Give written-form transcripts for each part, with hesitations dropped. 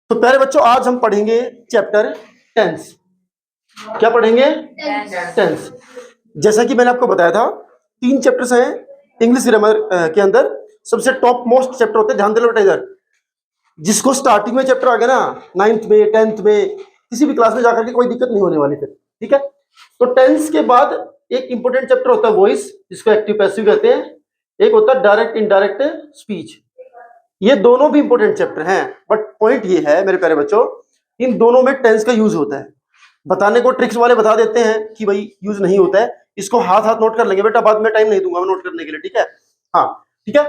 तो प्यारे बच्चों आज हम पढ़ेंगे चैप्टर टेंस। क्या पढ़ेंगे? टेंस। जैसा कि मैंने आपको बताया था 3 चैप्टर्स हैं इंग्लिश ग्रामर के अंदर। सबसे टॉप मोस्ट चैप्टर होते हैं, ध्यान दे लो बेटा इधर। जिसको स्टार्टिंग में चैप्टर आ गया ना 9th में 10th में किसी भी क्लास में जाकर के कोई दिक्कत नहीं होने वाली फिर, ठीक है। तो टेंस के बाद एक इंपॉर्टेंट चैप्टर होता है वॉइस, जिसको एक्टिव पैसिव कहते हैं। एक होता है डायरेक्ट इनडायरेक्ट स्पीच। ये दोनों भी इंपॉर्टेंट चैप्टर हैं, बट पॉइंट ये है मेरे प्यारे बच्चों, इन दोनों में टेंस का यूज होता है। बताने को ट्रिक्स वाले बता देते हैं कि भाई यूज नहीं होता है, इसको हाथ हाथ नोट कर लेंगे बेटा, बाद में टाइम नहीं दूंगा मैं नोट करने के लिए, ठीक है। हाँ ठीक है।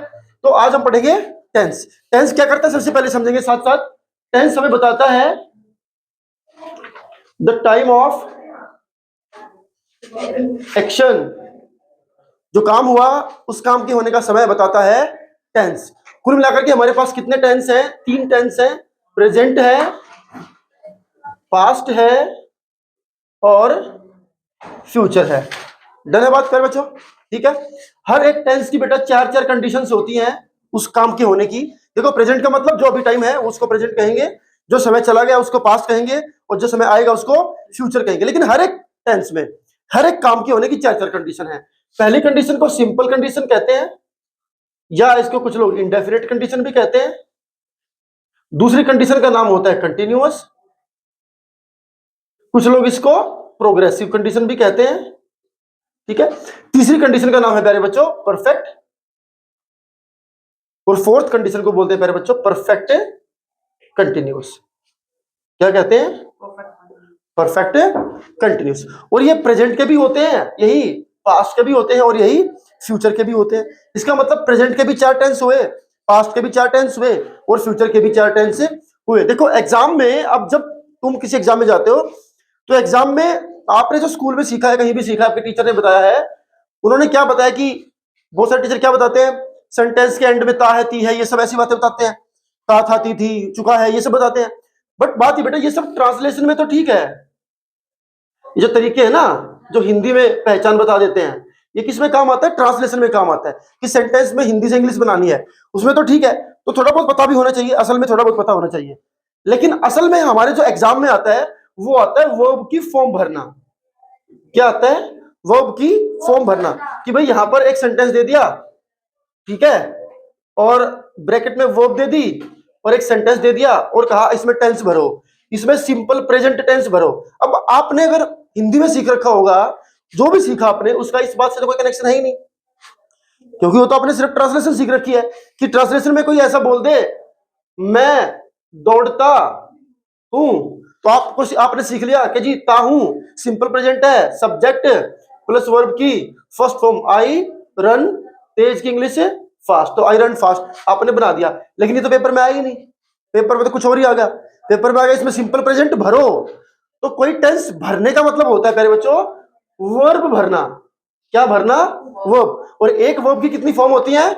तो आज हम पढ़ेंगे टेंस। टेंस क्या करता है सबसे पहले समझेंगे साथ साथ। टेंस हमें बताता है द टाइम ऑफ एक्शन, जो काम हुआ उस काम के होने का समय बताता है टेंस। कुल मिलाकर के हमारे पास कितने टेंस हैं? 3 टेंस हैं, प्रेजेंट है, पास्ट है और फ्यूचर है। डन है बात कर बच्चों, ठीक है। हर एक टेंस की बेटा 4 कंडीशंस होती हैं उस काम के होने की। देखो प्रेजेंट का मतलब जो अभी टाइम है उसको प्रेजेंट कहेंगे, जो समय चला गया उसको पास्ट कहेंगे, और जो समय आएगा उसको फ्यूचर कहेंगे। लेकिन हर एक टेंस में हर एक काम के होने की 4 कंडीशन है। पहली कंडीशन को सिंपल कंडीशन कहते हैं, या इसको कुछ लोग इंडेफिनिट कंडीशन भी कहते हैं। दूसरी कंडीशन का नाम होता है कंटिन्यूअस, कुछ लोग इसको प्रोग्रेसिव कंडीशन भी कहते हैं, ठीक है। तीसरी कंडीशन का नाम है प्यारे बच्चों परफेक्ट, और फोर्थ कंडीशन को बोलते हैं प्यारे बच्चों परफेक्ट कंटिन्यूअस। क्या कहते हैं? Perfect continuous. और ये प्रेजेंट के भी होते हैं, यही पास्ट के भी होते हैं, और यही फ्यूचर के भी होते हैं। इसका मतलब प्रेजेंट के भी 4 टेंस हुए, पास्ट के भी 4 टेंस हुए, और फ्यूचर के भी 4 टेंस हुए। देखो एग्जाम में, अब जब तुम किसी एग्जाम में जाते हो तो एग्जाम में आपने जो स्कूल में सीखा है, कहीं भी सीखा, आपके टीचर ने बताया है, उन्होंने क्या बताया कि बहुत सारे टीचर क्या बताते हैं, सेंटेंस के एंड में ता है ती है ये सब ऐसी बातें बताते हैं, ता था ती थी चुका है ये सब बताते हैं। बट बात ये बेटा ये सब ट्रांसलेशन में तो ठीक है, ये जो तरीके है ना जो हिंदी में पहचान बता देते हैं, ये किस में काम आता है? ट्रांसलेशन में काम आता है कि सेंटेंस में हिंदी से इंग्लिश बनानी है, उसमें तो ठीक है, तो थोड़ा बहुत पता भी होना चाहिए, असल में थोड़ा बहुत पता होना चाहिए। लेकिन असल में हमारे जो एग्जाम में आता है वो आता है वर्ब की फॉर्म भरना। क्या आता है? वर्ब की फॉर्म भरना, कि भाई यहां पर एक सेंटेंस दे दिया, ठीक है, और ब्रैकेट में वर्ब दे दी, और एक सेंटेंस दे दिया और कहा इसमें टेंस भरो, इसमें सिंपल प्रेजेंट टेंस भरो। अब आपने अगर हिंदी में सीख रखा होगा, जो भी सीखा आपने, उसका इस बात से तो कोई कनेक्शन है ही नहीं, क्योंकि वो तो आपने सिर्फ ट्रांसलेशन सीख रखी है। कि ट्रांसलेशन में कोई ऐसा बोल दे मैं दौड़ता हूं, तो आपने सीख लिया कि जी ता हूं सिंपल प्रेजेंट है, सब्जेक्ट प्लस वर्ब की फर्स्ट फॉर्म, आई रन, तेज की इंग्लिश फास्ट, तो आई रन फास्ट आपने बना दिया। लेकिन ये तो पेपर में आया ही नहीं, पेपर में तो कुछ और ही आ गया। पेपर में आ गया इसमें सिंपल प्रेजेंट भरो, तो कोई टेंस भरने का मतलब होता है प्यारे बच्चों वर्ब भरना। क्या भरना? वर्ब। और एक वर्ब की कितनी फॉर्म होती है?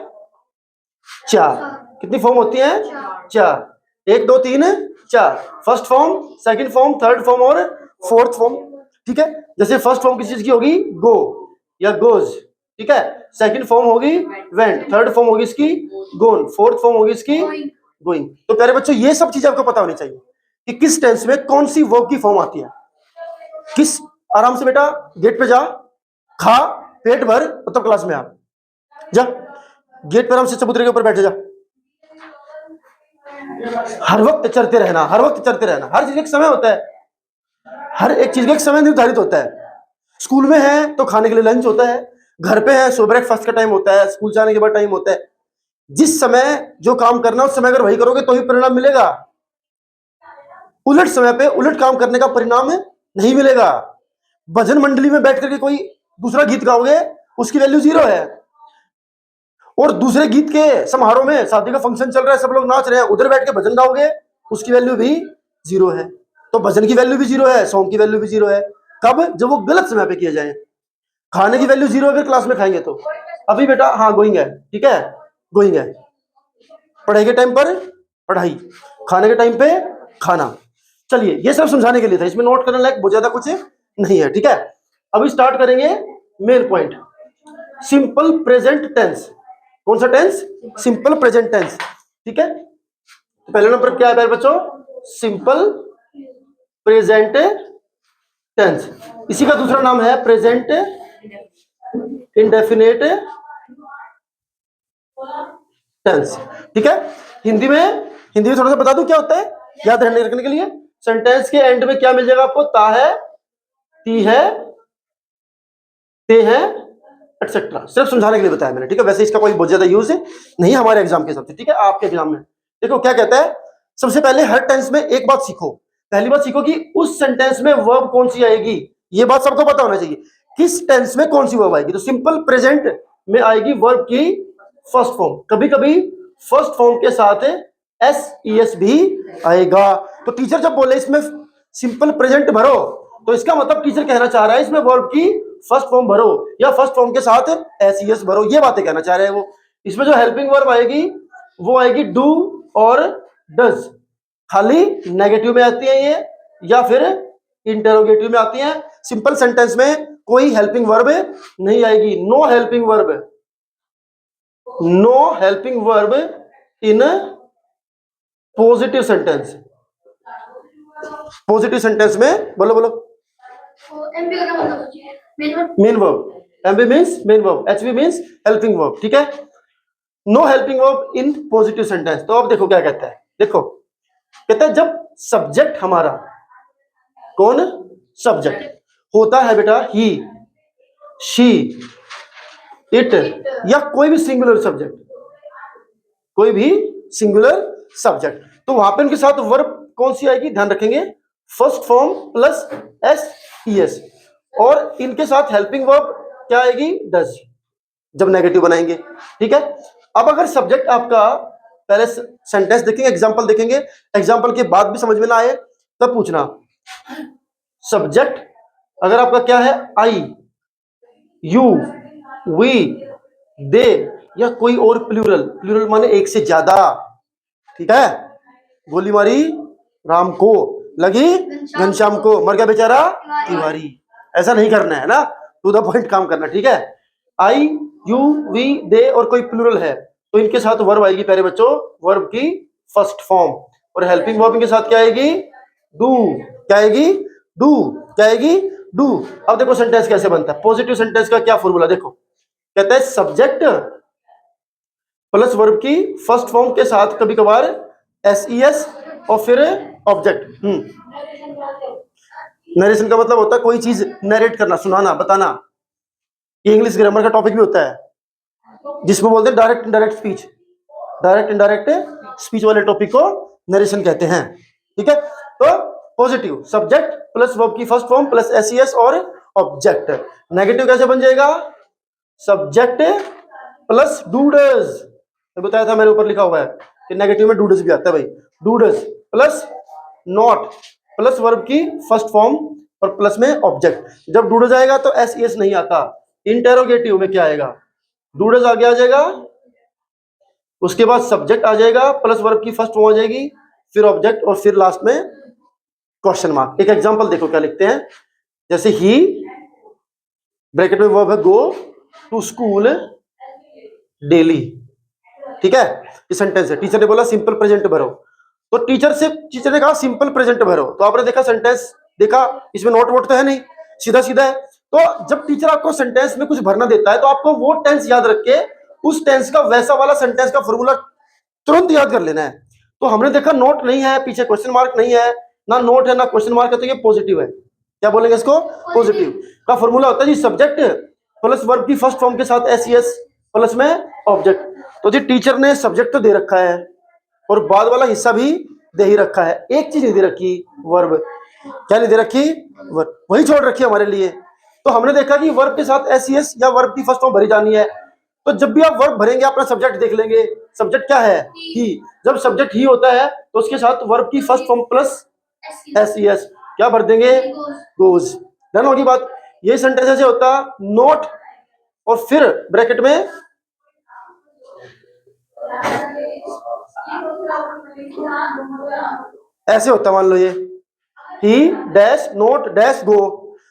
4। कितनी फॉर्म होती है? 4। 1 2 3 4। First form, second form, third form और फोर्थ फॉर्म, ठीक है। जैसे फर्स्ट फॉर्म किस चीज की होगी? गो या गोज, ठीक है। सेकंड फॉर्म होगी वेंट, थर्ड फॉर्म होगी इसकी गोन, फोर्थ फॉर्म होगी इसकी गोइंग। तो प्यारे बच्चों ये सब चीजें आपको पता होनी चाहिए कि किस टेंस में कौन सी वर्ब की फॉर्म आती है। किस, आराम से बेटा गेट पे जा, खा, पेट भर, तब क्लास में आ जा। गेट पर आराम से चबूतरे के ऊपर बैठ जा। हर वक्त चलते रहना, हर वक्त चलते रहना। हर चीज का एक समय होता है, हर एक चीज का एक समय निर्धारित होता है। स्कूल में है तो खाने के लिए लंच होता है, घर पे है सो ब्रेकफास्ट का टाइम होता है, स्कूल जाने के बाद टाइम होता है। जिस समय जो काम करना उस समय अगर वही करोगे तो ही परिणाम मिलेगा। उलट समय पे उलट काम करने का परिणाम नहीं मिलेगा। भजन मंडली में बैठ करके कोई दूसरा गीत गाओगे उसकी वैल्यू 0 है, और दूसरे गीत के समारोह में शादी का फंक्शन चल रहा है, सब लोग नाच रहे हैं, उधर बैठ के भजन गाओगे उसकी वैल्यू भी 0 है। तो भजन की वैल्यू भी 0 है, सॉन्ग की वैल्यू भी 0 है। कब? जब वो गलत समय पे किए जाए। खाने की वैल्यू 0 अगर क्लास में खाएंगे तो। अभी बेटा हाँ गोइंग है, ठीक है, गोइंग है। पढ़ाई के टाइम पर पढ़ाई, खाने के टाइम पे खाना। चलिए ये सब समझाने के लिए था, इसमें नोट करने लायक बहुत ज्यादा कुछ नहीं है, ठीक है। अभी स्टार्ट करेंगे main point, simple present tense. कौन सा टेंस? सिंपल प्रेजेंट टेंस, ठीक है। तो पहले नंबर क्या है प्यारे बच्चों? Simple present tense. इसी का दूसरा नाम है प्रेजेंट इंडेफिनिट टेंस। ठीक है, हिंदी में थोड़ा सा बता दूं क्या होता है, याद रखने के लिए। सेंटेंस के एंड में क्या मिल जाएगा आपको? ता है, ती है, ते है, एक्सेट्रा। सिर्फ समझाने के लिए बताया मैंने, ठीक है। वैसे इसका कोई बहुत ज्यादा यूज नहीं हमारे एग्जाम के हिसाब से, ठीक है। आपके एग्जाम में देखो क्या कहता है, सबसे पहले हर टेंस में एक बात सीखो। पहली बात सीखो कि उस सेंटेंस में वर्ब कौन सी आएगी, ये बात सबको पता होना चाहिए। किस टेंस में कौन सी वर्ब आएगी? तो सिंपल प्रेजेंट में आएगी वर्ब की फर्स्ट फॉर्म। कभी कभी फर्स्ट फॉर्म के साथ SES भी आएगा। तो टीचर जब बोले इसमें सिंपल प्रेजेंट भरो, तो इसका मतलब टीचर कहना चाह रहा है इसमें वर्ब की फर्स्ट फॉर्म भरो या फर्स्ट फॉर्म के साथ SES भरो, ये बातें कहना चाह रहे हैं वो। इसमें जो हेल्पिंग वर्ब आएगी वो आएगी डू और डज। खाली नेगेटिव में आती है ये या फिर इंटरोगेटिव में आती है। सिंपल सेंटेंस में कोई हेल्पिंग वर्ब नहीं आएगी। No helping verb in positive sentence. Positive sentence में बोलो main verb. MV means main verb, HV means helping verb, ठीक है। No helping verb in positive sentence. तो अब देखो क्या कहता है, देखो कहता है जब सब्जेक्ट हमारा, कौन? सब्जेक्ट होता है बेटा ही, शी, इट या कोई भी सिंगुलर सब्जेक्ट, कोई भी सिंगुलर सब्जेक्ट, तो वहां पे उनके साथ वर्ब कौन सी आएगी? ध्यान रखेंगे, फर्स्ट फॉर्म प्लस SES। और इनके साथ हेल्पिंग वर्ब क्या आएगी? डज, जब नेगेटिव बनाएंगे, ठीक है। अब अगर सब्जेक्ट आपका, पहले सेंटेंस देखेंगे, एग्जांपल देखेंगे, एग्जांपल के बाद भी समझ में ना आए तब पूछना। सब्जेक्ट अगर आपका क्या है? आई, यू, वी, दे या कोई और प्लूरल माने एक से ज्यादा, ठीक है। गोली मारी राम को, लगी घनश्याम को, मर गया बेचारा तिवारी। ऐसा नहीं करना है ना, टू द पॉइंट काम करना, ठीक है। आई, यू, वी, दे और कोई प्लूरल है तो इनके साथ वर्ब आएगी प्यारे बच्चों, वर्ब की फर्स्ट फॉर्म। और हेल्पिंग वर्ब इनके साथ क्या आएगी? डू। क्या आएगी? डू। क्या आएगी? डू। अब देखो सेंटेंस कैसे बनता है। पॉजिटिव सेंटेंस का क्या फॉर्मूला देखो, कहता है सब्जेक्ट प्लस वर्ब की फर्स्ट फॉर्म के साथ कभी कभार SES और फिर ऑब्जेक्ट। नरेशन का मतलब होता है कोई चीज नरेट करना, सुनाना, बताना। ये इंग्लिश ग्रामर का टॉपिक भी होता है जिसमें बोलते हैं direct indirect speech. Direct indirect speech वाले टॉपिक को नरेशन कहते हैं, ठीक है। तो पॉजिटिव सब्जेक्ट प्लस वर्ब की फर्स्ट फॉर्म प्लस SES और ऑब्जेक्ट। नेगेटिव कैसे बन जाएगा? Subject plus do does. बताया था मैंने, ऊपर लिखा हुआ है कि नेगेटिव में डूडस भी आता है भाई। डूडस प्लस नॉट प्लस वर्ब की फर्स्ट फॉर्म और प्लस में ऑब्जेक्ट। जब डूडस आएगा तो SES नहीं आता। इंटेरोगेटिव में क्या आएगा? डूडस आगे आ जाएगा, उसके बाद सब्जेक्ट आ जाएगा प्लस वर्ब की फर्स्ट फॉर्म आ जाएगी, फिर ऑब्जेक्ट और फिर लास्ट में क्वेश्चन मार्क। एक एग्जांपल देखो क्या लिखते हैं, जैसे ही ब्रैकेट में वर्ब है गो टू स्कूल डेली, ठीक है। ये सेंटेंस है, टीचर ने बोला सिंपल प्रेजेंट भरो, तो टीचर ने कहा सिंपल प्रेजेंट भरो, तो आपने देखा सेंटेंस, देखा इसमें नोट वोट तो है नहीं, सीधा सीधा है। तो जब टीचर आपको सेंटेंस में कुछ भरना देता है तो आपको वो टेंस याद रख के उस टेंस का वैसा वाला सेंटेंस का फॉर्मूला तुरंत याद कर लेना है। तो हमने देखा नोट नहीं है, पीछे क्वेश्चन मार्क नहीं है, ना नोट है ना क्वेश्चन मार्क है, तो ये पॉजिटिव है। क्या बोलेंगे इसको? पॉजिटिव का फॉर्मूला होता है जी सब्जेक्ट प्लस वर्ब की फर्स्ट फॉर्म के साथ SES प्लस में ऑब्जेक्ट। तो जी टीचर ने सब्जेक्ट तो दे रखा है और बाद वाला हिस्सा भी दे ही रखा है, एक चीज नहीं दे रखी, वर्ब। क्या नहीं दे रखी? वर्ब, वही छोड़ रखी हमारे लिए। तो हमने देखा कि वर्ब के साथ SES या वर्ब की फर्स्ट फॉर्म भरी जानी है। तो जब भी आप वर्ब भरेंगे अपना सब्जेक्ट देख लेंगे, सब्जेक्ट क्या है? ही। जब सब्जेक्ट ही होता है तो उसके साथ वर्ब की फर्स्ट फॉर्म प्लस SES क्या भर देंगे? गोज। डन होगी बात। ये सेंटेंस ऐसे होता, नोट और फिर ब्रैकेट में ऐसे होता, मान लो ये ही डैश नोट डैश गो,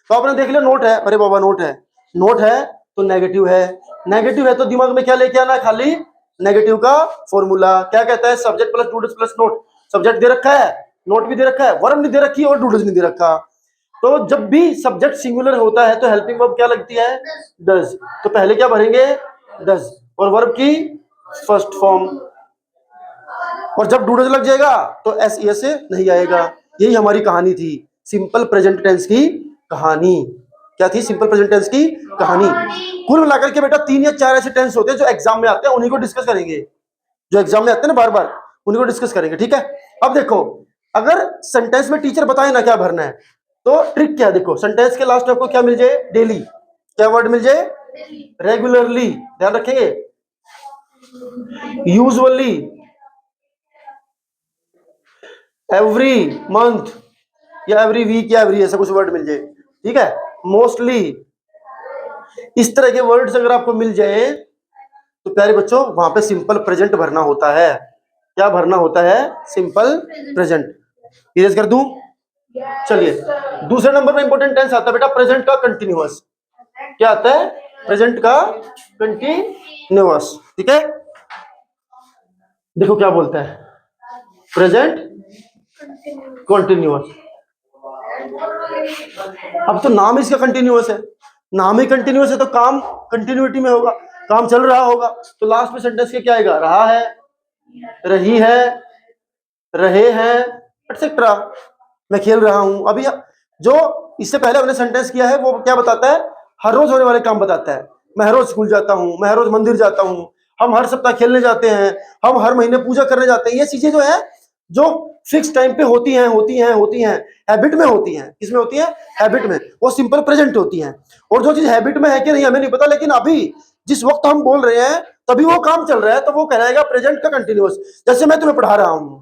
तो आपने देख लिया नोट है, अरे बाबा नोट है, नोट है तो नेगेटिव है, नेगेटिव है तो दिमाग में क्या लेके आना? खाली नेगेटिव का फॉर्मूला। क्या कहता है? Subject plus to plus not. Subject दे रखा है नोट भी दे रखा है, वर्ब नहीं दे रखी और डूडल्स नहीं दे रखा। तो जब भी सब्जेक्ट सिंगुलर होता है तो हेल्पिंग वर्ब क्या लगती है, डज। तो पहले क्या भरेंगे, डज, और वर्ब की फर्स्ट फॉर्म। और जब डूडल्स लग जाएगा तो एस ई एस से नहीं आएगा। यही हमारी कहानी थी, सिंपल प्रेजेंट टेंस की कहानी। क्या थी, सिंपल प्रेजेंट टेंस की कहानी। कुल मिलाकर के बेटा 3 या 4 ऐसे टेंस होते हैं जो एग्जाम में आते हैं, उन्हीं को डिस्कस करेंगे। जो एग्जाम में आते हैं ना बार बार, उन्हीं को डिस्कस करेंगे, ठीक है। अब देखो, अगर सेंटेंस में टीचर बताए ना क्या भरना है, तो ट्रिक क्या है, देखो सेंटेंस के लास्ट में आपको क्या मिल जाए, डेली। क्या वर्ड मिल जाए, रेगुलरली, ध्यान रखेंगे, यूजुअली, एवरी मंथ या एवरी वीक या एवरी, ऐसा कुछ वर्ड मिल जाए, ठीक है। मोस्टली, इस तरह के वर्ड्स अगर आपको मिल जाए तो प्यारे बच्चों वहां पे सिंपल प्रेजेंट भरना होता है। क्या भरना होता है, सिंपल प्रेजेंट। इरेज कर दूं, चलिए दूसरे नंबर पे इंपॉर्टेंट टेंस आता है बेटा प्रेजेंट का कंटिन्यूअस। क्या आता है, प्रेजेंट का कंटिन्यूअस, ठीक है। देखो क्या बोलता है, प्रेजेंट कंटिन्यूअस। अब तो नाम इसका कंटिन्यूअस है, नाम ही कंटिन्यूअस है तो काम कंटिन्यूटी में होगा, काम चल रहा होगा। तो लास्ट में सेंटेंस के क्या आएगा, रहा है, रही है, रहे हैं, एटसेट्रा। मैं खेल रहा हूं अभी। जो इससे पहले हमने सेंटेंस किया है वो क्या बताता है, हर रोज होने वाले काम बताता है। मैं हर रोज स्कूल जाता हूं, मैं हर रोज मंदिर जाता हूं, हम हर सप्ताह खेलने जाते हैं, हम हर महीने पूजा करने जाते हैं। ये चीजें जो है जो फिक्स टाइम पे होती हैं, हैबिट में होती हैं। किसमें होती है, हैबिट में, वो सिंपल प्रेजेंट होती हैं। और जो चीज हैबिट में है कि नहीं हमें नहीं पता, लेकिन अभी जिस वक्त हम बोल रहे हैं तभी वो काम चल रहा है, तो वो कहलाएगा प्रेजेंट का कंटिन्यूअस। जैसे मैं तुम्हें पढ़ा रहा हूं,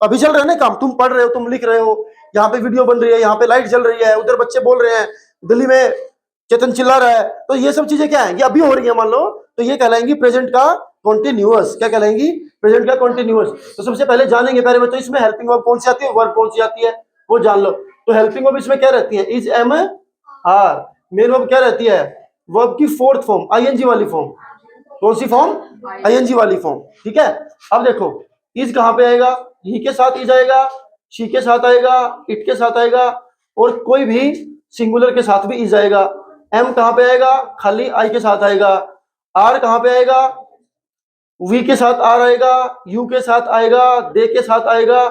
अभी चल रहा है ना काम, तुम पढ़ रहे हो, तुम लिख रहे हो, यहाँ पे वीडियो बन रही है, यहाँ पे लाइट जल रही है, उधर बच्चे बोल रहे हैं, दिल्ली में चेतन चिल्ला रहा है, तो ये सब चीजें क्या है, ये अभी हो रही है मान लो, तो ये कहलाएंगी प्रेजेंट का कॉन्टिन्यूअस। क्या कहलाएंगी, प्रेजेंट का कॉन्टिन्यूअस। तो सबसे पहले जानेंगे प्यारे बच्चों इसमें हेल्पिंग वर्ब कौन सी आती है, वर्ब कौन सी आती है, वो जान लो। तो हेल्पिंग वर्ब इसमें क्या रहती है, is, am, are. Main verb क्या रहती है, वर्ब की फोर्थ फॉर्म, आईएनजी वाली फॉर्म। कौन सी फॉर्म, आईएनजी वाली फॉर्म, ठीक है। अब देखो इज कहां पे आएगा, ही के साथ इज आएगा, शी के साथ आएगा, इट के साथ आएगा, और कोई भी सिंगुलर के साथ भी इज आएगा। एम कहां पे आएगा, खाली आई के साथ आएगा। आर कहां पे आएगा, वी के साथ आर आएगा, यू के साथ आएगा, दे के साथ आएगा,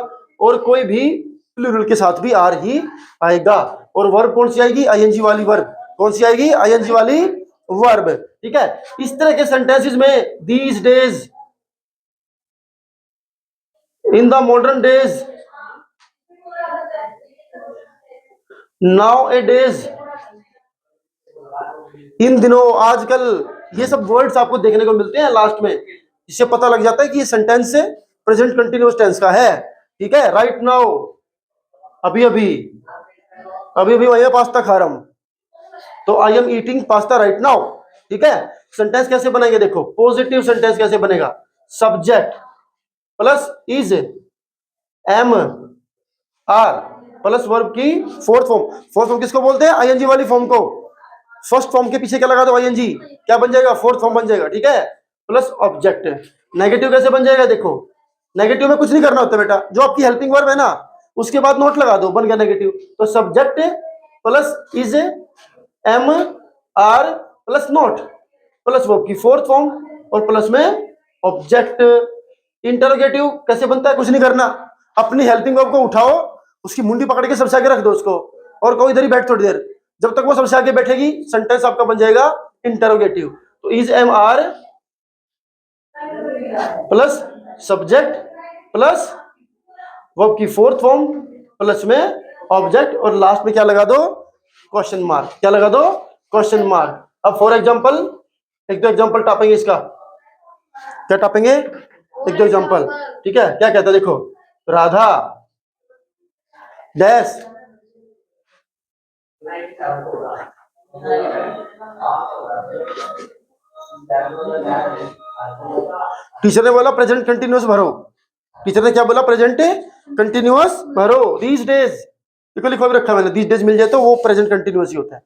और कोई भी प्लूरल के साथ भी आर ही आएगा। और वर्ब कौन सी आएगी, आईएनजी वाली वर्ब। कौन सी आएगी, आईएनजी वाली वर्ब, ठीक है। इस तरह के सेंटेंसेस में these days, in the modern days, nowadays, इन दिनों, आजकल, ये सब वर्ड्स आपको देखने को मिलते हैं लास्ट में, इससे पता लग जाता है कि ये सेंटेंस से प्रेजेंट कंटिन्यूअस टेंस का है, ठीक है। राइट नाउ, अभी अभी, अभी अभी मैं पास्ता खा रहा हूं, तो I am eating pasta right now, ठीक है। सेंटेंस कैसे बनाएंगे, देखो पॉजिटिव सेंटेंस कैसे बनेगा, subject plus is, am, are plus verb की फोर्थ फॉर्म। फोर्थ फॉर्म किसको बोलते हैं, आईएनजी वाली फॉर्म को। फर्स्ट फॉर्म के पीछे क्या लगा दो, आईएनजी, क्या बन जाएगा, फोर्थ फॉर्म बन जाएगा, ठीक है, प्लस ऑब्जेक्ट। नेगेटिव कैसे बन जाएगा, देखो नेगेटिव में कुछ नहीं करना होता बेटा, जो आपकी हेल्पिंग वर्ब है ना उसके बाद नोट लगा दो, बन गया नेगेटिव। तो subject plus is, am, are plus not plus verb की फोर्थ फॉर्म और प्लस में ऑब्जेक्ट। इंटरोगेटिव कैसे बनता है, कुछ नहीं करना, अपनी हेल्पिंग वर्ब को उठाओ, उसकी मुंडी पकड़ के सबसे आगे रख दो उसको, और कोई इधर ही बैठ थोड़ी देर, जब तक वो सबसे आगे बैठेगी सेंटेंस आपका बन जाएगा इंटरोगेटिव। तो is, am, are plus subject plus verb की फोर्थ फॉर्म प्लस में ऑब्जेक्ट, और लास्ट में क्या लगा दो, क्वेश्चन मार्क। क्या लगा दो, क्वेश्चन मार्क। अब फॉर एग्जांपल एक दो एग्जांपल टापेंगे इसका, क्या टापेंगे, एक दो एग्जांपल, ठीक है। क्या कहता है देखो, राधा डैश टीचर ने बोला प्रेजेंट कंटिन्यूअस भरो, टीचर ने क्या बोला, प्रेजेंट कंटिन्यूअस भरो। दीज डेज, देखो लिखो भी रखा मैंने, दीज डेज मिल जाए तो वो प्रेजेंट कंटिन्यूअस ही होता है।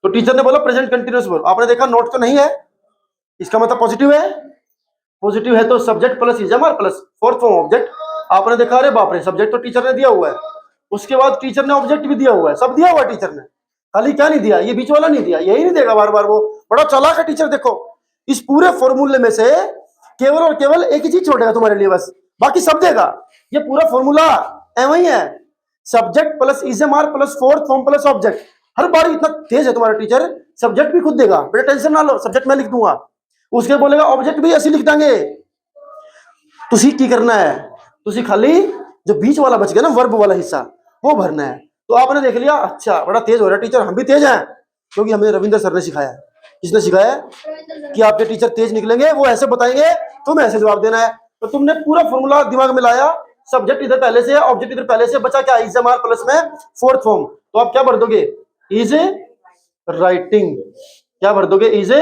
तो टीचर ने बोला प्रेजेंट कंटिन्यूअस भरो, आपने देखा नोट तो नहीं है, इसका मतलब पॉजिटिव है, पॉजिटिव है तो subject plus is, am, are plus fourth form object, आपने देखा अरे बाप रे सब्जेक्ट तो टीचर ने दिया हुआ है, उसके बाद टीचर ने ऑब्जेक्ट भी दिया हुआ है, सब दिया हुआ है टीचर ने, खाली क्या नहीं दिया, ये बीच वाला नहीं दिया, यही नहीं देगा बार बार, वो बड़ा चालाक है टीचर। देखो इस पूरे फॉर्मूले में से केवल और केवल एक ही चीज छोड़ेगा तुम्हारे लिए बस, बाकी सब देगा। ये पूरा फॉर्मूला एम ही है, subject plus is am are plus fourth form plus object. हर बार इतना तेज है तुम्हारा टीचर, सब्जेक्ट भी खुद देगा, बेटा टेंशन ना लो, सब्जेक्ट मैं लिख दूंगा, उसके बोलेगा ऑब्जेक्ट भी ऐसे लिख देंगे। तुसी की करना है, तुसी खाली जो बीच वाला बच गया ना वर्ब वाला हिस्सा वो भरना है। तो आपने देख लिया, अच्छा बड़ा तेज हो रहा है टीचर, हम भी तेज हैं क्योंकि हमें रविंद्र सर ने सिखाया है। किसने सिखाया कि आपके टीचर तेज निकलेंगे, वो ऐसे बताएंगे तुम्हें ऐसे जवाब देना है। तो तुमने पूरा फॉर्मूला दिमाग में लाया, सब्जेक्ट इधर पहले से, ऑब्जेक्ट इधर पहले से, बचा क्या इजएमआर प्लस में फोर्थ फॉर्म, तो आप क्या भर दोगे, इज राइटिंग, क्या भर दोगे, इज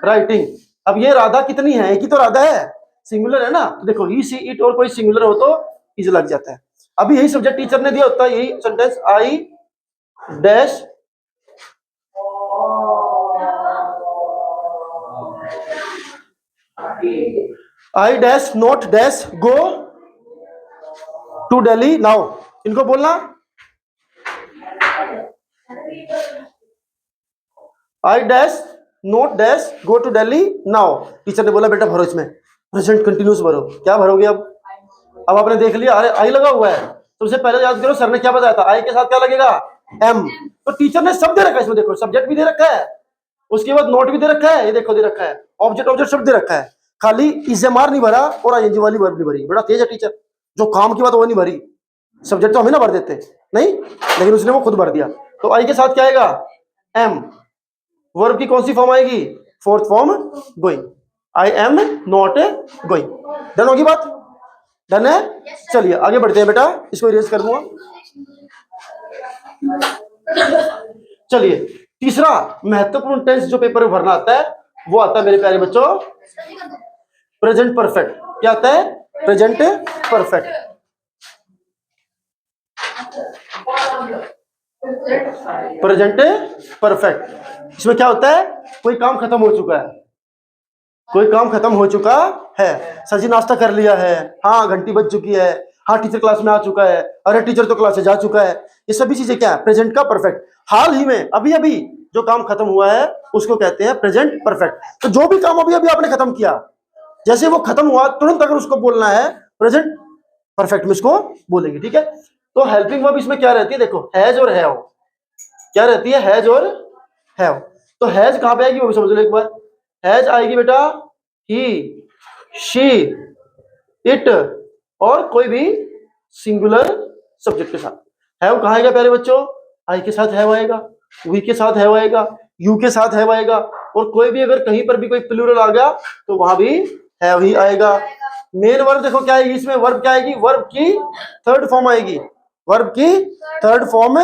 राइटिंग। अब ये राधा कितनी है, एक ही तो राधा है, सिंगुलर है ना, तो देखो ही सी इट और कोई सिंगुलर हो तो इज लग जाता है। अभी यही सब्जेक्ट टीचर ने दिया होता है, यही sentence, I dash I dash not dash go to Delhi now, इनको बोलना I dash not dash go to Delhi now. Teacher ने बोला बेटा भरो इसमें प्रेजेंट कंटिन्यूस भरो, क्या भरोगे अब आपने देख लिया अरे आई लगा हुआ है, सबसे पहले याद करो सर ने क्या बताया था, आई के साथ क्या लगेगा, एम। तो टीचर ने सब दे रखा है इसमें, देखो सब्जेक्ट भी दे रखा है, उसके बाद नोट भी दे रखा है, ये देखो दे रखा है, ऑब्जेक्ट ऑब्जेक्ट सब दे रखा है, खाली इजएमआर नहीं भरा और आईएनजी वाली वर्ब नहीं भरी। बड़ा तेज है टीचर, जो काम की बात वो नहीं भरी, सब्जेक्ट तो हमें ना भर देते नहीं, लेकिन उसने वो खुद भर दिया। तो आई के साथ क्या आएगा, एम, वर्ब की कौन सी फॉर्म आएगी, fourth form going, I am not going. Done होगी बात, डन है। चलिए आगे बढ़ते हैं बेटा, इसको इरेज कर दूंगा। चलिए तीसरा महत्वपूर्ण टेंस जो पेपर में भरना आता है वो आता है मेरे प्यारे बच्चों प्रेजेंट परफेक्ट। क्या आता है, प्रेजेंट परफेक्ट। प्रेजेंट परफेक्ट, इसमें क्या होता है, कोई काम खत्म हो चुका है, कोई काम खत्म हो चुका है, सर जी नाश्ता कर लिया है, हाँ घंटी बज चुकी है, हाँ टीचर क्लास में आ चुका है, अरे टीचर तो क्लास से जा चुका है, ये सभी चीजें क्या है, प्रेजेंट का परफेक्ट। हाल ही में अभी अभी जो काम खत्म हुआ है उसको कहते हैं प्रेजेंट परफेक्ट। तो जो भी काम अभी अभी आपने खत्म किया, जैसे वो खत्म हुआ तुरंत अगर उसको बोलना है प्रेजेंट परफेक्ट में इसको बोलेंगे, ठीक है। तो हेल्पिंग वर्ब इसमें क्या रहती है, देखो हैज और हैव, क्या रहती है, हैज और हैव। तो हैज कहां पे आएगी वो भी समझ लो एक बार, हैज आएगी बेटा ही, शी, इट और कोई भी सिंगुलर सब्जेक्ट के साथ। हैव कहां आएगा प्यारे बच्चों, आई के साथ हैव आएगा, वी के साथ हैव आएगा, यू के साथ हैव आएगा, और कोई भी अगर कहीं पर भी कोई प्लूरल आ गया तो वहां भी हैव ही आएगा। मेन वर्ब देखो क्या आएगी इसमें, वर्ब क्या आएगी, वर्ब की थर्ड फॉर्म आएगी, वर्ब की थर्ड फॉर्म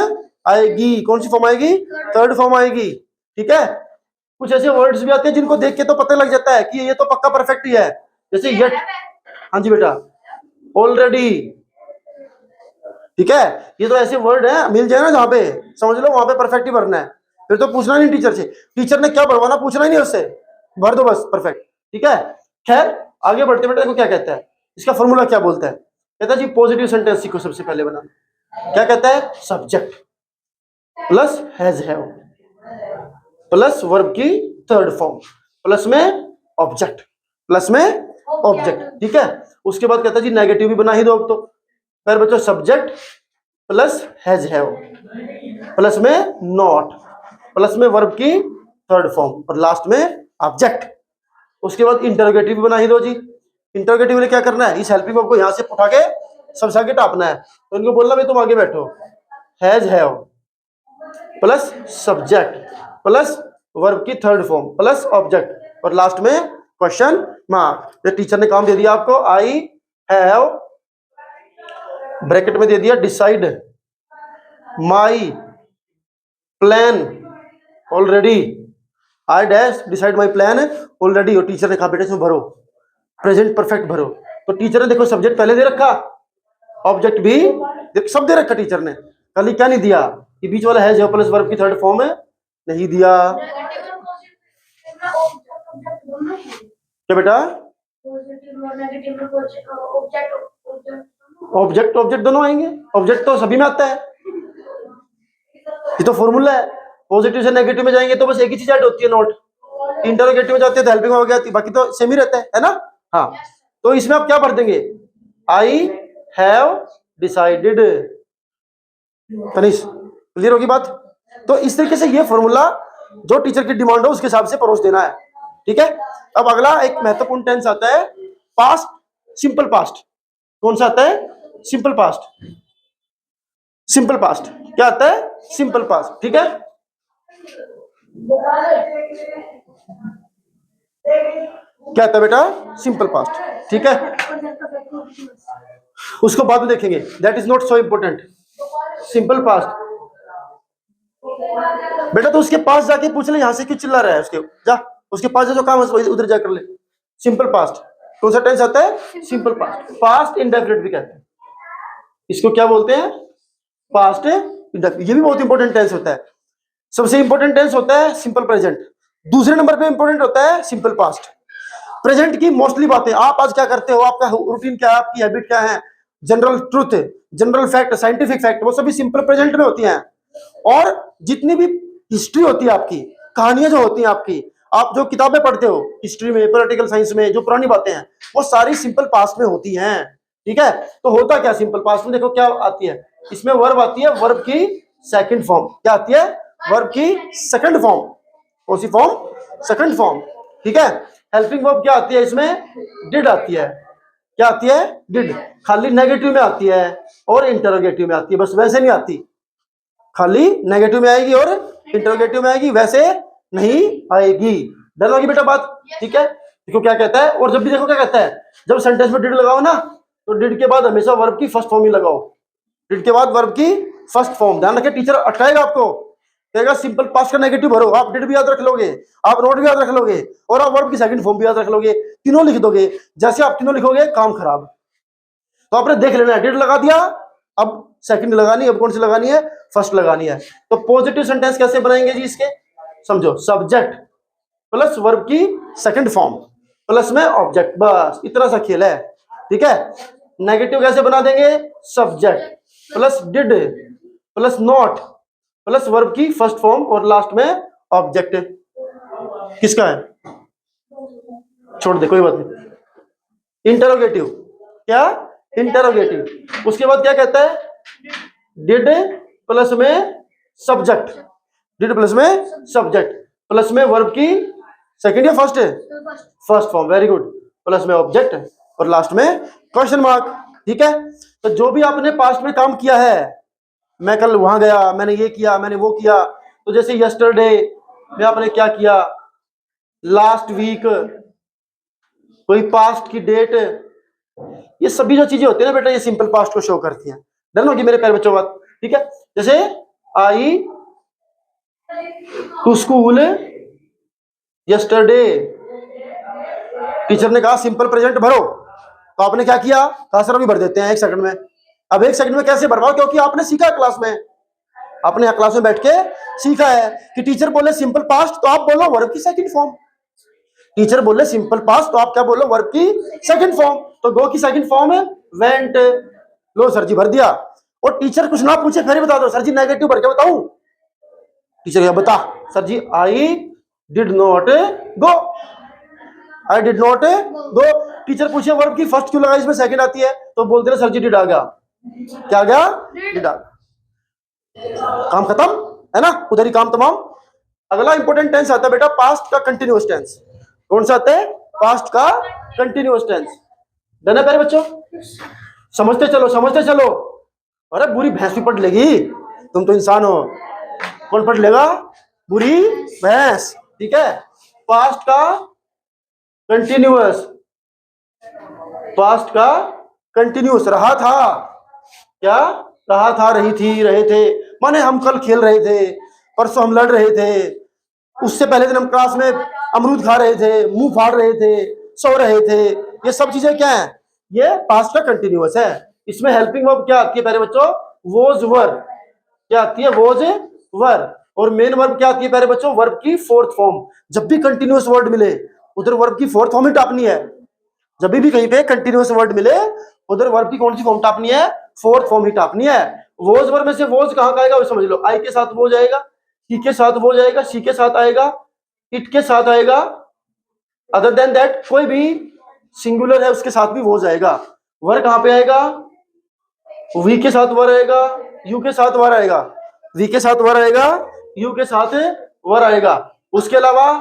आएगी। कौन सी फॉर्म आएगी, थर्ड फॉर्म आएगी, ठीक है। कुछ ऐसे वर्ड्स भी आते हैं जिनको देख के तो पता लग जाता है कि ये तो पक्का परफेक्ट ही है, जैसे येट, हाँ जी बेटा, ऑलरेडी, ठीक है। ये तो ऐसे वर्ड है मिल जाए ना जहां पे समझ लो वहां पे परफेक्ट ही भरना है, फिर तो पूछना नहीं टीचर से, टीचर ने क्या भरवाना पूछना ही नहीं उससे, भर दो बस परफेक्ट, ठीक है। खैर आगे बढ़ते बेटा, देखो क्या कहता है, इसका फॉर्मूला क्या बोलता है, कहता है जी पॉजिटिव सेंटेंस सीखो सबसे पहले बनाना। क्या कहता है, subject plus has have plus verb की थर्ड फॉर्म प्लस में ऑब्जेक्ट, प्लस में ऑब्जेक्ट, ठीक है। उसके बाद कहता है जी नेगेटिव भी बना ही दो अब तो, फिर बच्चों subject plus has have plus में नॉट प्लस में वर्ब की थर्ड फॉर्म और लास्ट में ऑब्जेक्ट। उसके बाद इंटरोगेटिव भी बना ही दो जी। इंटरोगेटिव ने क्या करना है, इस हेल्पिंग वर्ब को यहां से उठा के सबसे आगे टापना है, तो इनको बोलना भाई तुम आगे बैठो, has have plus subject plus verb की थर्ड फॉर्म प्लस ऑब्जेक्ट और लास्ट में क्वेश्चन मार्क। ये टीचर ने काम दे दिया आपको, आई हैव ब्रैकेट में दे दिया decide my plan already, I dash decide my plan already, और टीचर ने कहा बेटे इसमें भरो प्रेजेंट परफेक्ट भरो। तो टीचर ने देखो सब्जेक्ट पहले दे रखा, ऑब्जेक्ट भी सब दे रखा टीचर ने, खाली क्या नहीं दिया, ये बीच वाला है जो प्लस वर्ब की थर्ड फॉर्म है नहीं दिया। क्या बेटा, ऑब्जेक्ट ऑब्जेक्ट दोनों आएंगे, ऑब्जेक्ट तो सभी में आता है, ये तो फॉर्मूला है। पॉजिटिव से नेगेटिव में जाएंगे तो बस एक ही चीज ऐड होती है, नोट। इंटरोगेटिव में जाते हैं तो हेल्पिंग हो गया, बाकी तो सेम ही रहता है ना। हाँ, तो इसमें आप क्या भर देंगे, I have decided. Tanish clear होगी बात। तो इस तरीके से ये फॉर्मूला जो टीचर की डिमांड हो उसके हिसाब से परोस देना है, ठीक है। अब अगला एक महत्वपूर्ण टेंस आता है पास्ट, सिंपल पास्ट। कौन सा आता है, सिंपल पास्ट। सिंपल पास्ट क्या आता है, सिंपल पास्ट, ठीक है। क्या आता है बेटा, सिंपल पास्ट, ठीक है। उसको बाद में देखेंगे, that is not so important. Simple past बेटा तो उसके पास जाके पूछ ले, यहां से क्यों चिल्ला रहा है, उसके जा, उसके पास जो काम है उधर जा कर ले। सिंपल पास्ट कौन सा टेंस आता है, सिंपल पास्ट। पास्ट इंडेफिनिट भी कहते हैं इसको, क्या बोलते हैं, पास्ट इंडेफिनिट। ये भी बहुत इंपॉर्टेंट टेंस होता है। सबसे इंपॉर्टेंट टेंस होता है सिंपल प्रेजेंट, दूसरे नंबर पे इंपॉर्टेंट होता है सिंपल पास्ट। प्रेजेंट की मोस्टली बातें, आप आज क्या करते हो, आपका रूटीन क्या है, आपकी हैबिट क्या है, general truth, general fact, scientific fact, वो सभी सिंपल प्रेजेंट में होती हैं। और जितनी भी हिस्ट्री होती है आपकी, कहानियां जो होती हैं आपकी, आप जो किताबें पढ़ते हो हिस्ट्री में, पॉलिटिकल साइंस में, जो पुरानी बातें हैं वो सारी सिंपल पास्ट में होती हैं, ठीक है। तो होता क्या सिंपल पास्ट में, देखो क्या आती है, इसमें वर्ब आती है, वर्ब की सेकंड फॉर्म। क्या आती है, वर्ब की सेकंड फॉर्म। कौन सी फॉर्म, सेकंड फॉर्म, ठीक है। हेल्पिंग वर्ब क्या आती है इसमें, डिड आती है। क्या आती है, डिड। खाली नेगेटिव में आती है और इंटरोगेटिव में आती है, बस वैसे नहीं आती। खाली नेगेटिव में आएगी और इंटरोगेटिव में आएगी, वैसे नहीं आएगी। डन होगी बेटा बात, ठीक है। देखो क्या कहता है, और जब भी देखो क्या कहता है, जब सेंटेंस में डिड लगाओ ना, तो डिड के बाद हमेशा वर्ब की फर्स्ट फॉर्म ही लगाओ। डिड के बाद वर्ब की फर्स्ट फॉर्म। ध्यान रखिए, टीचर अटकाएगा आपको, कहेगा सिंपल पास्ट का नेगेटिव भरो, आप डिड भी याद रख लोगे, आप नोट भी याद रख लोगे, और आप वर्ब की सेकंड फॉर्म भी याद रख लोगे, तीनों लिख दोगे। जैसे आप तीनों लिखोगे काम खराब। तो आपने देख लेना है, डिड लगा दिया, अब सेकंड लगानी है, अब कौन सी लगानी है, फर्स्ट लगानी है। तो पॉजिटिव सेंटेंस कैसे बनाएंगे जी इसके, समझो, सब्जेक्ट प्लस वर्ब की सेकंड फॉर्म प्लस में ऑब्जेक्ट, बस इतना सा खेल है, ठीक है। नेगेटिव कैसे बना देंगे, subject plus did plus not plus verb की फर्स्ट फॉर्म और लास्ट में ऑब्जेक्ट। किसका है, छोड़ दे कोई बात नहीं। इंटरोगेटिव, क्या, इंटरोगेटिव। उसके बाद क्या कहता है, डिड प्लस में सब्जेक्ट, डिड प्लस में सब्जेक्ट प्लस में वर्ब की सेकंड या फर्स्ट है, first form, very good, plus में ऑब्जेक्ट और लास्ट में क्वेश्चन मार्क, ठीक है। तो जो भी आपने पास्ट में काम किया है, मैं कल वहां गया, मैंने ये किया, मैंने वो किया, तो जैसे यस्टरडे में आपने क्या किया, लास्ट वीक, कोई पास्ट की डेट, ये सभी जो चीजें होती है ना बेटा, ये सिंपल पास्ट को शो करती हैं। डन होगी मेरे प्यारे बच्चों बात, ठीक है। जैसे आई टू स्कूल यस्टरडे, टीचर ने कहा सिंपल प्रेजेंट भरो, तो आपने क्या किया, कहा सर अभी भर देते हैं 1 सेकंड में। अब 1 सेकंड में कैसे भरवाओ, क्योंकि आपने सीखा क्लास में, आपने यहाँ क्लास में बैठ के सीखा है कि टीचर बोले सिंपल पास्ट तो आप बोलो वर्ब की सेकंड फॉर्म, टीचर बोले सिंपल पास्ट तो आप क्या बोलो, वर्ब की सेकंड फॉर्म। तो गो की सेकंड फॉर्म है वेंट, लो सर जी भर दिया। और टीचर कुछ ना पूछे फिर बता दो, सर जी नेगेटिव भर के बताऊं, टीचर क्या बता, sir ji I did not go, I did not go. Teacher पूछे वर्ब की फर्स्ट क्यों लगाई, इसमें सेकंड आती है, तो बोलते रहे सर जी डिड आ गया, क्या आ गया, डिड आ गया, काम खत्म है ना, उधर ही काम तमाम। अगला इंपॉर्टेंट टेंस आता है बेटा पास्ट का कंटिन्यूअस टेंस। कौन सा आता है, पास्ट का कंटिन्यूअस टेंस। डन है प्यारे बच्चों, समझते चलो समझते चलो। अरे बुरी भैंस भी पढ़ लेगी, तुम तो इंसान हो, कौन पढ़ लेगा, बुरी भैंस, ठीक है। पास्ट का कंटिन्यूअस, पास्ट का कंटिन्यूअस, रहा था, क्या रहा था, रही थी, रहे थे, माने हम कल खेल रहे थे, परसों हम लड़ रहे थे, उससे पहले दिन हम क्लास में अमरूद खा रहे थे, मुंह फाड़ रहे थे, सो रहे थे, ये सब चीजें क्या है, ये पास्ट का कंटिन्यूअस है। इसमें हेल्पिंग वर्ब क्या आती है प्यारे बच्चों, वॉज वर, क्या आती है, वॉज वर। और मेन वर्ब क्या आती है प्यारे बच्चों, वर्ब की फोर्थ फॉर्म। जब भी कंटिन्यूअस वर्ड मिले उधर वर्ब की फोर्थ फॉर्म ही टापनी है। जब भी कहीं पे कंटिन्यूअस वर्ड मिले उधर वर्ब की कौन सी फॉर्म टापनी है, फोर्थ फॉर्म ही टापनी है। वोज वर्ब में से वोज कहाँ का आएगा वो समझ लो, आई के साथ वो जाएगा, ही के साथ वो जाएगा, शी के साथ आएगा, इट के साथ आएगा, अदर देन दैट कोई भी सिंगुलर है उसके साथ भी वो जाएगा। वर कहाँ पे आएगा, वी के साथ वर आएगा, यू के साथ वर आएगा, वी के साथ वर आएगा, यू के साथ वर आएगा, उसके अलावा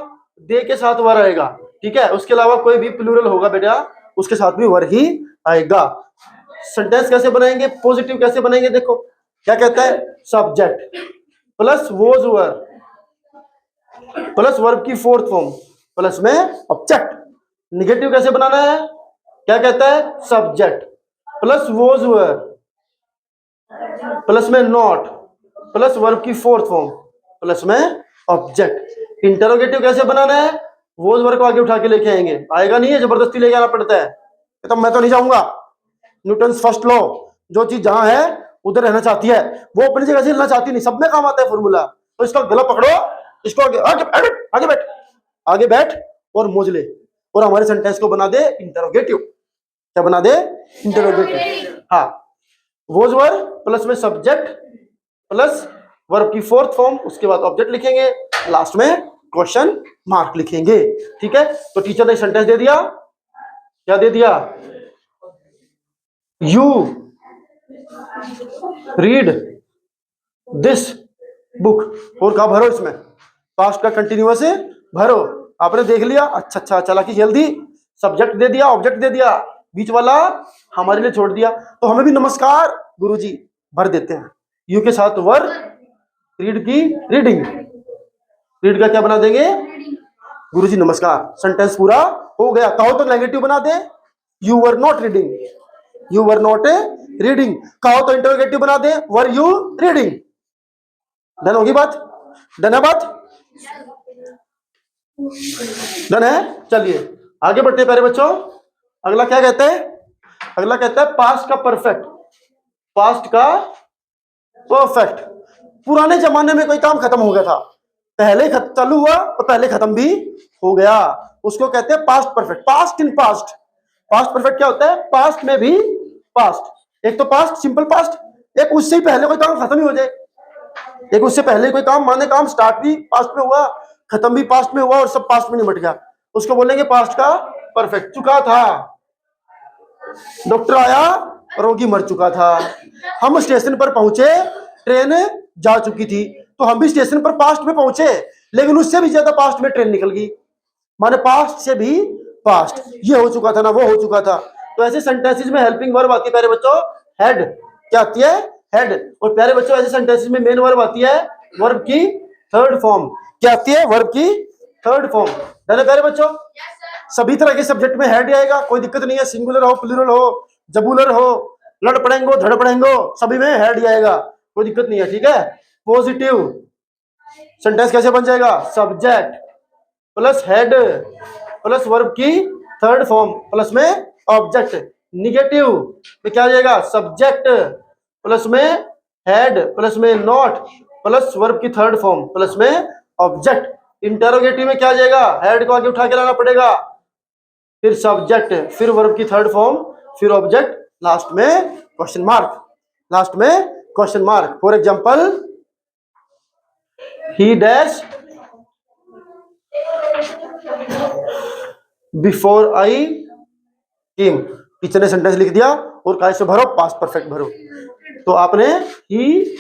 दे के साथ वर आएगा, ठीक है। उसके अलावा कोई भी प्लूरल होगा बेटा उसके साथ भी वर ही आएगा। सेंटेंस कैसे बनाएंगे, पॉजिटिव कैसे बनाएंगे, देखो क्या कहता है, subject plus was were plus verb की फोर्थ फॉर्म प्लस में ऑब्जेक्ट। निगेटिव कैसे बनाना है, क्या कहता है, subject plus was were plus में नॉट प्लस वर्ब की फोर्थ फॉर्म प्लस में ऑब्जेक्ट। इंटरोगेटिव कैसे बनाना है, वोज वर्ब को आगे उठा के लेके आएंगे, आएगा नहीं है, जबरदस्ती लेके आना पड़ता है, तो मैं तो नहीं जाऊंगा। न्यूटन्स फर्स्ट लॉ, जो चीज जहां है उधर रहना चाहती है वो अपनी जगह से हिलना चाहती नहीं, सब में काम आता है फॉर्मूला। तो इसका गला पकड़ो, इसको आगे आगे आगे आगे बैठ, आगे बैठ और मोज ले, और हमारे सेंटेंस को बना दे इंटरोगेटिव। क्या बना दे, इंटरोगेटिव। हाँ, वोज वर्ब प्लस में सब्जेक्ट प्लस वर्ब की फोर्थ फॉर्म, उसके बाद ऑब्जेक्ट लिखेंगे, लास्ट में क्वेश्चन मार्क लिखेंगे, ठीक है। तो टीचर ने सेंटेंस दे दिया, क्या दे दिया, यू रीड दिस बुक, और कहा भरो इसमें, पास्ट का कंटिन्यूअस भरो। आपने देख लिया, अच्छा अच्छा चला कि जल्दी, सब्जेक्ट दे दिया, ऑब्जेक्ट दे दिया, बीच वाला हमारे लिए छोड़ दिया। तो हमें भी नमस्कार गुरुजी भर देते हैं, यू के साथ वर, रीड की रीडिंग, रीड का क्या बना देंगे, गुरुजी नमस्कार। सेंटेंस पूरा हो गया। कहो तो नेगेटिव बना दे, you were not reading, you were not reading. कहो तो इंटरोगेटिव बना दे, वर यू रीडिंग। डन होगी बात, डन है बात, डन है। चलिए आगे बढ़ते हैं प्यारे बच्चों। अगला क्या कहते हैं, अगला कहता है पास्ट का परफेक्ट, पास्ट का परफेक्ट। पुराने जमाने में कोई काम खत्म हो गया था, पहले चालू हुआ और पहले खत्म भी हो गया, उसको कहते हैं past perfect. Past in past, past perfect क्या होता है, पास्ट में भी पास्ट, एक तो पास्ट सिंपल पास्ट, एक उससे ही पहले कोई काम खत्म ही हो जाए, एक उससे पहले कोई काम, माने काम स्टार्ट भी पास्ट में हुआ, खत्म भी पास्ट में हुआ और सब पास्ट में निपट गया, उसको बोलेंगे पास्ट का परफेक्ट। चुका था, डॉक्टर आया, रोगी मर चुका था, हम स्टेशन पर पहुंचे, ट्रेन जा चुकी थी, तो हम भी स्टेशन पर पास्ट में पहुंचे, लेकिन उससे भी ज्यादा पास्ट में ट्रेन निकल गई, माने पास्ट से भी पास्ट, ये हो चुका था ना, वो हो चुका था। तो ऐसे सेंटेंसेस में हेल्पिंग वर्ब आती है प्यारे बच्चों, हेड, क्या आती है, हेड। और प्यारे बच्चों ऐसे सेंटेंसेस में मेन वर्ब आती है वर्ब की थर्ड फॉर्म, क्या आती है, वर्ब की थर्ड फॉर्म। है ना प्यारे बच्चों, सभी तरह के सब्जेक्ट में हेड आएगा, कोई दिक्कत नहीं है, सिंगुलर हो, प्लूरल हो, जबुलर हो, लड़ पड़ेंगो धड़ पड़ेंगो, सभी में हेड आएगा, कोई दिक्कत नहीं है, ठीक है। पॉजिटिव सेंटेंस कैसे बन जाएगा, subject plus head plus verb की थर्ड फॉर्म प्लस में ऑब्जेक्ट। निगेटिव में क्या आ जाएगा, सब्जेक्ट प्लस में हेड प्लस में नॉट प्लस वर्ब की थर्ड फॉर्म प्लस में ऑब्जेक्ट। इंटरोगेटिव में क्या आ जाएगा, हेड को आगे उठा के लाना पड़ेगा, फिर सब्जेक्ट, फिर वर्ब की थर्ड फॉर्म, फिर ऑब्जेक्ट, लास्ट में क्वेश्चन मार्क, लास्ट में question mark. For example, he dash before I came, teacher ने सेंटेंस लिख दिया और कहा इसे भरो, पास्ट परफेक्ट भरो, तो आपने ही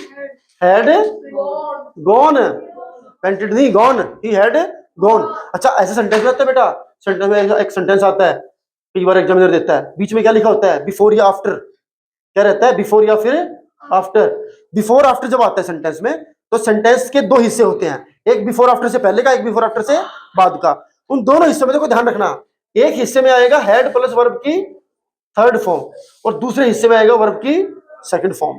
हैड गॉन, पेंटेड नहीं गॉन, ही हैड गॉन। अच्छा ऐसे सेंटेंस में आता है बेटा, सेंटेंस में एक सेंटेंस आता है, कई बार एग्जामिनर देता है, बीच में क्या लिखा होता है, बिफोर या आफ्टर, क्या रहता है, बिफोर या फिर आफ्टर। बिफोर आफ्टर जब आता है सेंटेंस में, तो सेंटेंस के दो हिस्से होते हैं, एक बिफोर आफ्टर से पहले का, एक बिफोर आफ्टर से बाद का। उन दोनों हिस्सों में देखो ध्यान रखना, एक हिस्से में आएगा हेड प्लस वर्ब की थर्ड फॉर्म और दूसरे हिस्से में आएगा वर्ब की सेकंड फॉर्म।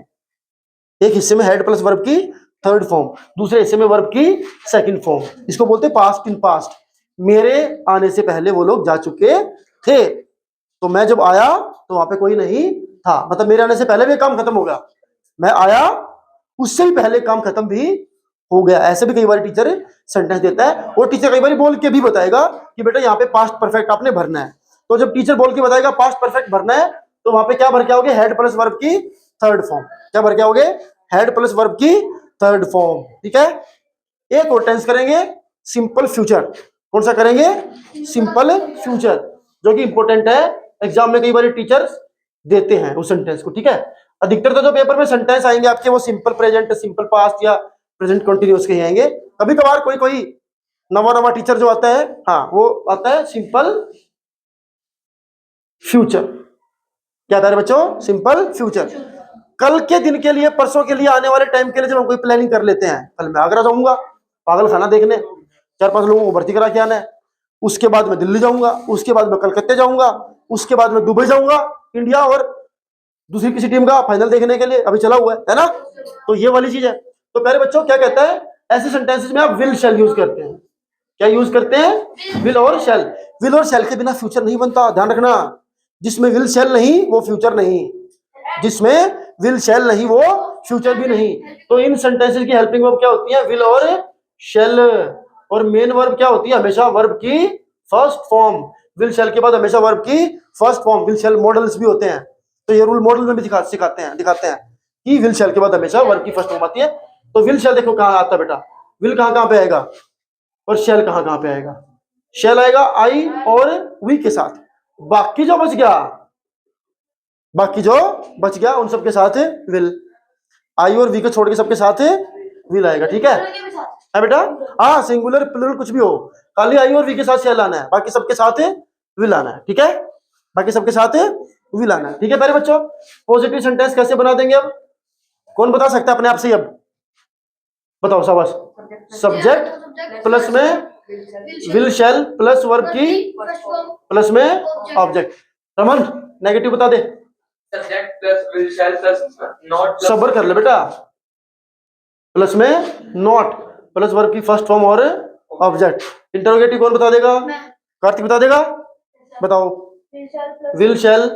एक हिस्से में हेड प्लस वर्ब की थर्ड फॉर्म, दूसरे हिस्से में वर्ब की सेकंड फॉर्म। इसको बोलते हैं पास्ट इन पास्ट। मेरे आने से पहले वो लोग जा चुके थे, तो मैं जब आया तो वहां पे कोई नहीं था, मतलब मेरे आने से पहले भी काम खत्म हो गया, मैं आया उससे भी पहले काम खत्म भी हो गया। ऐसे भी कई बार टीचर सेंटेंस देता है, और टीचर कई बार बोल के भी बताएगा कि बेटा यहाँ पे पास्ट परफेक्ट आपने भरना है। तो जब टीचर बोल के बताएगा पास्ट परफेक्ट भरना है, तो वहां पे क्या भर के आओगे, हेड प्लस वर्ब की थर्ड फॉर्म। क्या भर के आओगे, हेड प्लस वर्ब की थर्ड फॉर्म। ठीक है, एक और टेंस करेंगे, सिंपल फ्यूचर। कौन सा करेंगे, सिंपल फ्यूचर, जो कि इंपॉर्टेंट है, एग्जाम में कई बार टीचर्स देते हैं उस सेंटेंस को। ठीक है, अधिकतर तो जो पेपर में सेंटेंस आएंगे आपके वो सिंपल प्रेजेंट, सिंपल पास्ट या प्रेजेंट कंटिन्यूअस के ही आएंगे। कभी कभार कोई कोई नवा टीचर जो आता है, हाँ वो आता है सिंपल फ्यूचर। क्या था बच्चों, सिंपल फ्यूचर। कल के दिन के लिए, परसों के लिए, आने वाले टाइम के लिए जब हम कोई प्लानिंग कर लेते हैं, कल मैं आगरा जाऊंगा पागल खाना देखने, 4-5 लोगों को भर्ती करा के आना है, उसके बाद मैं दिल्ली जाऊंगा, उसके बाद मैं कलकत्ते जाऊंगा, उसके बाद मैं दुबई जाऊंगा इंडिया, और दूसरी किसी टीम का फाइनल देखने के लिए अभी चला हुआ है ना। तो ये वाली चीज है। तो प्यारे बच्चों क्या कहता है, ऐसे सेंटेंसेस में आप विल शैल यूज करते हैं। क्या यूज करते हैं, विल और शैल। विल और शैल के बिना फ्यूचर नहीं बनता, ध्यान रखना। जिसमें विल शैल नहीं वो फ्यूचर नहीं, जिसमें विल शैल नहीं वो फ्यूचर भी नहीं। तो इन सेंटेंसेस की हेल्पिंग वर्ब क्या होती है, विल और शैल। और मेन वर्ब क्या होती है, हमेशा वर्ब की फर्स्ट फॉर्म। विल शैल के बाद हमेशा वर्ब की first form. Will shell models भी होते हैं, तो ये रूल मॉडल में भी दिखाते हैं कि विल शैल के बाद हमेशा वर्ब की फर्स्ट फॉर्म आती है। तो विल शैल देखो कहां आता है बेटा, विल कहां पे आएगा और शैल कहां पे आएगा। शैल आएगा आई और वी के साथ, बाकी जो बच गया उन सबके साथ विल। आई और वी को छोड़ के सबके साथ विल आएगा। ठीक है बेटा, हाँ सिंगुलर प्लूरल कुछ भी हो, खाली आई और वी के साथ शैल आना है, बाकी सबके साथ विल आना है। ठीक है, बाकी सबके साथ विल आना है। ठीक है प्यारे बच्चों, पॉजिटिव सेंटेंस कैसे बना देंगे अब, कौन बता सकता है अपने आप से, अब बताओ शाबाश। सब्जेक्ट प्लस में विल शैल प्लस वर्ब की प्लस में ऑब्जेक्ट। रमन नेगेटिव बता दे। Subject plus will shall plus not, सबर कर ले बेटा, प्लस में नॉट प्लस वर्ब की फर्स्ट फॉर्म और ऑब्जेक्ट। इंटरोगेटिव कौन बता देगा, कार्तिक बता देगा, बताओ। विल शैल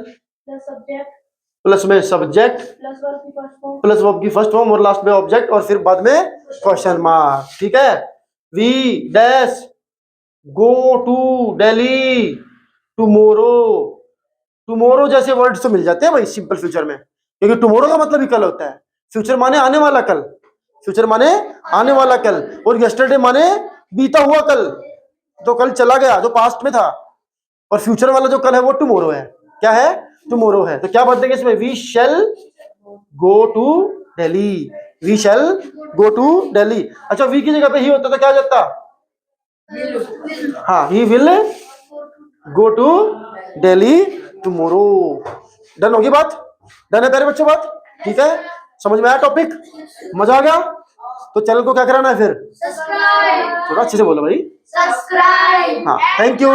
प्लस में सब्जेक्ट प्लस वर्ब की फर्स्ट फॉर्म और लास्ट में ऑब्जेक्ट और फिर बाद में क्वेश्चन मार्क। ठीक है, we dash go to Delhi tomorrow. Tomorrow जैसे वर्ड्स तो मिल जाते हैं भाई सिंपल फ्यूचर में, क्योंकि टुमारो का मतलब ही कल होता है। फ्यूचर माने आने वाला कल, फ्यूचर माने आने वाला कल, और यस्टरडे माने बीता हुआ कल, जो कल चला गया, जो पास्ट में था। और फ्यूचर वाला जो कल है वो टुमारो है। क्या है, टुमारो है। तो क्या बात देंगे इसमें, we shall go to Delhi, we shall go to Delhi. अच्छा, वी की जगह पे ही होता तो क्या हो जाता, हाँ he will go to Delhi tomorrow. Done होगी बात, डन है प्यारे बच्चों बात। ठीक है, समझ में आया टॉपिक, मजा आ गया। तो चैनल को क्या कराना है फिर, थोड़ा अच्छे से बोलो भाई, सब्सक्राइब। हाँ, थैंक यू।